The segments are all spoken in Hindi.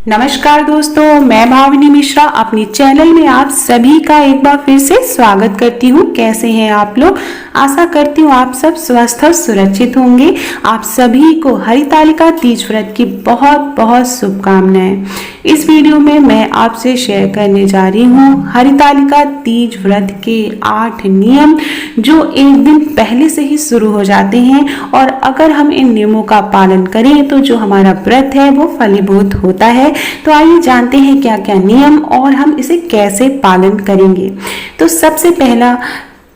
नमस्कार दोस्तों, मैं भाविनी मिश्रा अपनी चैनल में आप सभी का एक बार फिर से स्वागत करती हूँ। कैसे हैं आप लोग? आशा करती हूँ आप सब स्वस्थ और सुरक्षित होंगे। आप सभी को हरितालिका तीज व्रत की बहुत बहुत शुभकामनाएं। इस वीडियो में मैं आपसे शेयर करने जा रही हूँ हरितालिका तीज व्रत के 8 नियम जो एक दिन पहले से ही शुरू हो जाते हैं, और अगर हम इन नियमों का पालन करें तो जो हमारा व्रत है वो फलीभूत होता है। तो आइए जानते हैं क्या क्या नियम और हम इसे कैसे पालन करेंगे। तो सबसे पहला,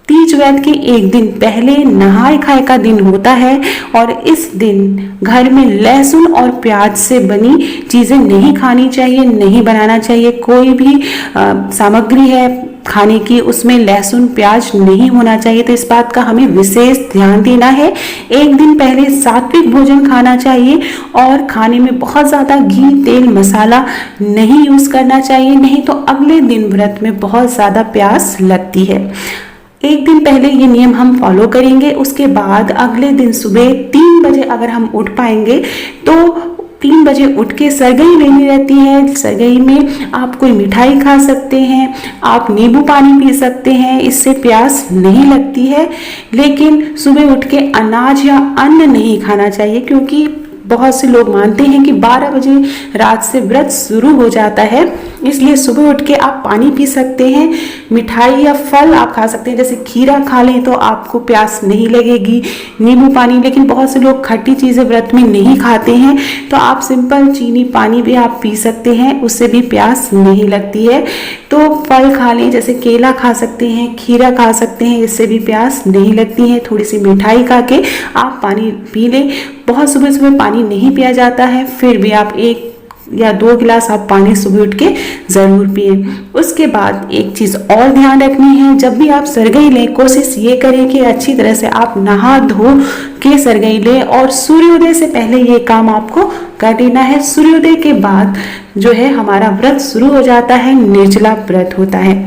तीज व्रत के एक दिन पहले नहाय खाए का दिन होता है, और इस दिन घर में लहसुन और प्याज से बनी चीजें नहीं खानी चाहिए, नहीं बनाना चाहिए। कोई भी सामग्री है खाने की, उसमें लहसुन प्याज नहीं होना चाहिए। तो इस बात का हमें विशेष ध्यान देना है। एक दिन पहले सात्विक भोजन खाना चाहिए, और खाने में बहुत ज़्यादा घी तेल मसाला नहीं यूज़ करना चाहिए, नहीं तो अगले दिन व्रत में बहुत ज़्यादा प्यास लगती है। एक दिन पहले ये नियम हम फॉलो करेंगे। उसके बाद अगले दिन सुबह 3 बजे अगर हम उठ पाएंगे तो 3 बजे उठ के सरगई लेनी रहती है। सरगई में आप कोई मिठाई खा सकते हैं, आप नींबू पानी पी सकते हैं, इससे प्यास नहीं लगती है। लेकिन सुबह उठ के अनाज या अन्न नहीं खाना चाहिए, क्योंकि बहुत से लोग मानते हैं कि 12 बजे रात से व्रत शुरू हो जाता है। इसलिए सुबह उठ के आप पानी पी सकते हैं, मिठाई या फल आप खा सकते हैं। जैसे खीरा खा लें तो आपको प्यास नहीं लगेगी, नींबू पानी। लेकिन बहुत से लोग खट्टी चीज़ें व्रत में नहीं खाते हैं, तो आप सिंपल चीनी पानी भी आप पी सकते हैं, उससे भी प्यास नहीं लगती है। तो फल खा लें, जैसे केला खा सकते हैं, खीरा खा सकते हैं, इससे भी प्यास नहीं लगती है। थोड़ी सी मिठाई खा के आप पानी पी लें। बहुत सुबह सुबह पानी नहीं पिया जाता है, फिर भी आप 1 या 2 गिलास आप पानी सुबह उठ के ज़रूर पिए। उसके बाद एक चीज़ और ध्यान रखनी है, जब भी आप सरगई लें कोशिश ये करें कि अच्छी तरह से आप नहा धो के सरगई लें, और सूर्योदय से पहले ये काम आपको कर देना है। सूर्योदय के बाद जो है हमारा व्रत शुरू हो जाता है, निर्जला व्रत होता है।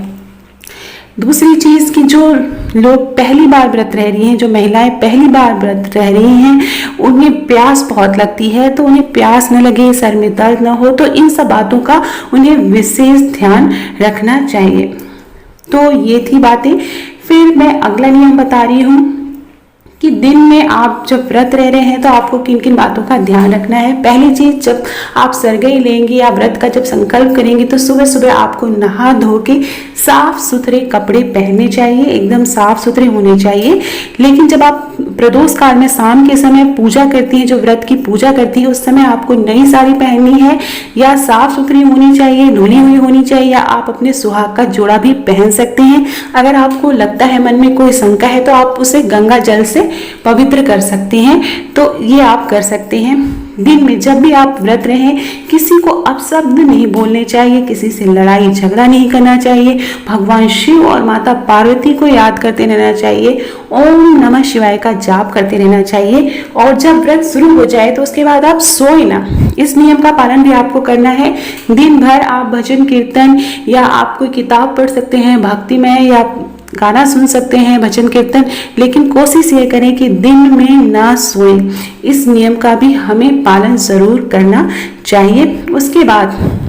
दूसरी चीज़ कि जो लोग पहली बार व्रत रह रही हैं, जो महिलाएं पहली बार व्रत रह रही हैं, उन्हें प्यास बहुत लगती है। तो उन्हें प्यास न लगे, सर में दर्द न हो, तो इन सब बातों का उन्हें विशेष ध्यान रखना चाहिए। तो ये थी बातें। फिर मैं अगला नियम बता रही हूँ कि दिन में आप जब व्रत रह रहे हैं तो आपको किन किन बातों का ध्यान रखना है। पहली चीज, जब आप सरगई लेंगे या व्रत का जब संकल्प करेंगे तो सुबह सुबह आपको नहा धो के साफ सुथरे कपड़े पहनने चाहिए, एकदम साफ सुथरे होने चाहिए। लेकिन जब आप प्रदोष काल में शाम के समय पूजा करती हैं, जो व्रत की पूजा करती है, उस समय आपको नई साड़ी पहननी है, या साफ सुथरी होनी चाहिए, धुली हुई होनी चाहिए, या आप अपने सुहाग का जोड़ा भी पहन सकते हैं। अगर आपको लगता है मन में कोई शंका है तो आप उसे गंगा जल से पवित्र कर सकते हैं। तो ये आप कर सकते हैं। दिन में जब भी आप व्रत रहें, किसी को अपशब्द नहीं बोलने चाहिए, किसी से लड़ाई झगड़ा नहीं करना चाहिए। भगवान शिव और माता पार्वती को याद करते रहना चाहिए, ओम नमः शिवाय का जाप करते रहना चाहिए। और जब व्रत शुरू हो जाए तो उसके बाद आप सोए ना। इस नियम का पालन भी आपको करना है। दिन भर आप भजन कीर्तन या आप कोई किताब पढ़ सकते हैं भक्तिमय, या गाना सुन सकते हैं भजन कीर्तन, लेकिन कोशिश ये करें कि दिन में ना सोएं। इस नियम का भी हमें पालन जरूर करना चाहिए। उसके बाद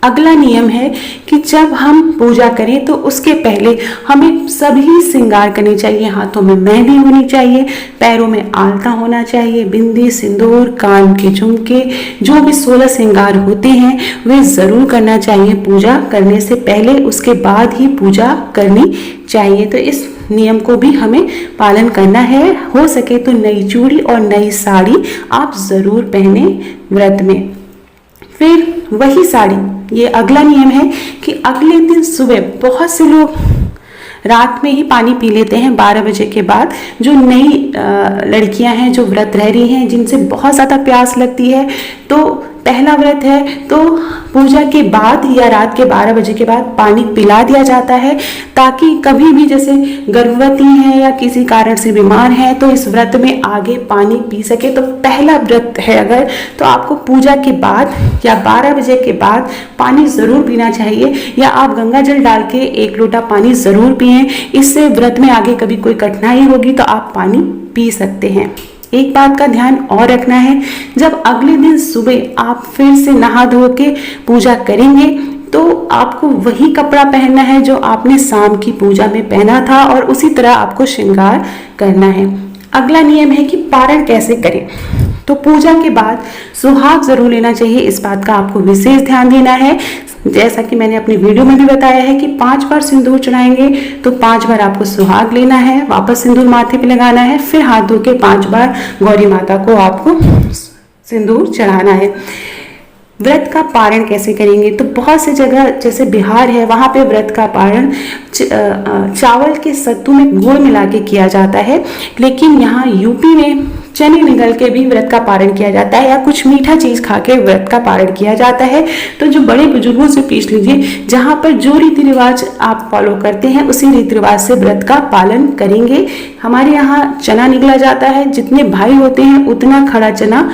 अगला नियम है कि जब हम पूजा करें तो उसके पहले हमें सभी श्रृंगार करने चाहिए। हाथों में मेहंदी होनी चाहिए, पैरों में आलता होना चाहिए, बिंदी, सिंदूर, कान के झुमके, जो भी 16 श्रृंगार होते हैं वे जरूर करना चाहिए पूजा करने से पहले। उसके बाद ही पूजा करनी चाहिए। तो इस नियम को भी हमें पालन करना है। हो सके तो नई चूड़ी और नई साड़ी आप जरूर पहने व्रत में। फिर वही साड़ी, ये अगला नियम है कि अगले दिन सुबह बहुत से लोग रात में ही पानी पी लेते हैं 12 बजे के बाद। जो नई लड़कियां हैं जो व्रत रह रही हैं, जिनसे बहुत ज़्यादा प्यास लगती है, तो पहला व्रत है तो पूजा के बाद या रात के 12 बजे के बाद पानी पिला दिया जाता है, ताकि कभी भी जैसे गर्भवती हैं या किसी कारण से बीमार हैं तो इस व्रत में आगे पानी पी सके। तो पहला व्रत है अगर, तो आपको पूजा के बाद या 12 बजे के बाद पानी ज़रूर पीना चाहिए, या आप गंगा जल डाल के 1 लोटा पानी ज़रूर पिएं। इससे व्रत में आगे कभी कोई कठिनाई होगी तो आप पानी पी सकते हैं। एक बात का ध्यान और रखना है, जब अगले दिन सुबह आप फिर से नहा धो के पूजा करेंगे तो आपको वही कपड़ा पहनना है जो आपने शाम की पूजा में पहना था और उसी तरह आपको श्रृंगार करना है। अगला नियम है कि पारण कैसे करें। तो पूजा के बाद सुहाग जरूर लेना चाहिए, इस बात का आपको विशेष ध्यान देना है। जैसा कि मैंने अपनी वीडियो में भी बताया है कि 5 बार सिंदूर चढ़ाएंगे तो 5 बार आपको सुहाग लेना है, वापस सिंदूर माथे पे लगाना है, फिर हाथ धो के 5 बार गौरी माता को आपको सिंदूर चढ़ाना है। व्रत का पारण कैसे करेंगे, तो बहुत सी जगह जैसे बिहार है वहाँ पे व्रत का पारण चावल के सत्तू में गुड़ मिला के किया जाता है, लेकिन यहाँ यूपी में चने निगल के भी व्रत का पारण किया जाता है या कुछ मीठा चीज खा के व्रत का पारण किया जाता है। तो जो बड़े बुजुर्गों से पूछ लीजिए, जहाँ पर जो रीति रिवाज आप फॉलो करते हैं उसी रीति रिवाज से व्रत का पालन करेंगे। हमारे यहाँ चना निगला जाता है, जितने भाई होते हैं उतना खड़ा चना,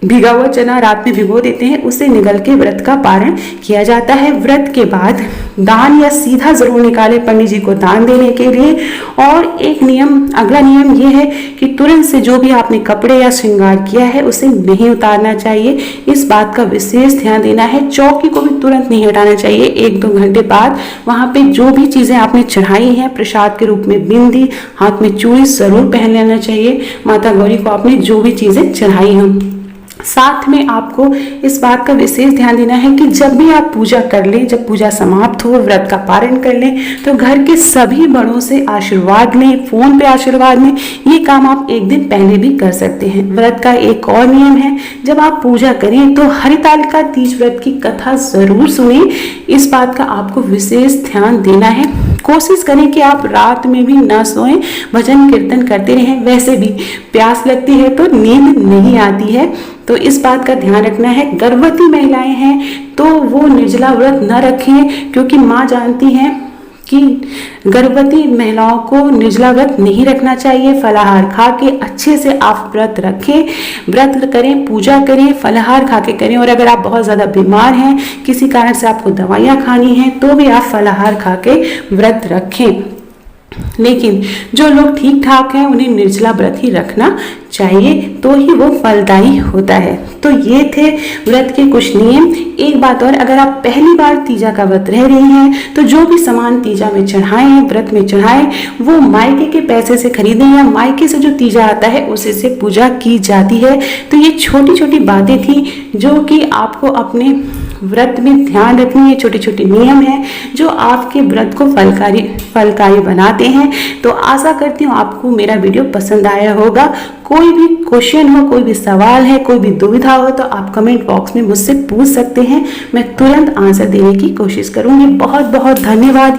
भिगा हुआ चना रात में भिगो देते हैं, उसे निगल के व्रत का पारण किया जाता है। व्रत के बाद दान या सीधा जरूर निकाले पंडित जी को दान देने के लिए। और एक नियम, अगला नियम ये है कि तुरंत से जो भी आपने कपड़े या श्रृंगार किया है उसे नहीं उतारना चाहिए, इस बात का विशेष ध्यान देना है। चौकी को भी तुरंत नहीं हटाना चाहिए, 1-2 घंटे बाद वहां पे जो भी चीजें आपने चढ़ाई हैं प्रसाद के रूप में, बिंदी, हाथ में चूड़ी जरूर पहन लेना चाहिए माता गौरी को आपने जो भी चीजें चढ़ाई हैं। साथ में आपको इस बात का विशेष ध्यान देना है कि जब भी आप पूजा कर लें, जब पूजा समाप्त हो, व्रत का पारण कर लें, तो घर के सभी बड़ों से आशीर्वाद लें, फोन पे आशीर्वाद लें। ये काम आप एक दिन पहले भी कर सकते हैं। व्रत का एक और नियम है, जब आप पूजा करें तो हरितालिका तीज व्रत की कथा जरूर सुनें, इस बात का आपको विशेष ध्यान देना है। कोशिश करें कि आप रात में भी ना सोएं, भजन कीर्तन करते रहें। वैसे भी प्यास लगती है तो नींद नहीं आती है, तो इस बात का ध्यान रखना है। गर्भवती महिलाएं हैं तो वो निर्जला व्रत न रखें, क्योंकि माँ जानती हैं कि गर्भवती महिलाओं को निर्जला व्रत नहीं रखना चाहिए। फलाहार खा के अच्छे से आप व्रत रखें, व्रत करें, पूजा करें, फलाहार खा के करें। और अगर आप बहुत ज़्यादा बीमार हैं, किसी कारण से आपको दवाइयाँ खानी हैं, तो भी आप फलाहार खा के व्रत रखें। लेकिन जो लोग ठीक ठाक हैं उन्हें निर्जला व्रत ही रखना चाहिए, तो ही वो फलदायी होता है। तो ये थे व्रत के कुछ नियम। एक बात और, अगर आप पहली बार तीजा का व्रत रह रही हैं तो जो भी सामान तीजा में चढ़ाएं, व्रत में चढ़ाएं, वो मायके के पैसे से खरीदें या मायके से जो तीजा आता है उसी से पूजा की जाती है। तो ये छोटी छोटी बातें थी जो कि आपको अपने व्रत में ध्यान रखनी है। छोटे छोटे नियम हैं जो आपके व्रत को फलकारी बनाते हैं। तो आशा करती हूँ आपको मेरा वीडियो पसंद आया होगा। कोई भी क्वेश्चन हो, कोई भी सवाल है, कोई भी दुविधा हो तो आप कमेंट बॉक्स में मुझसे पूछ सकते हैं, मैं तुरंत आंसर देने की कोशिश करूंगी। बहुत बहुत धन्यवाद।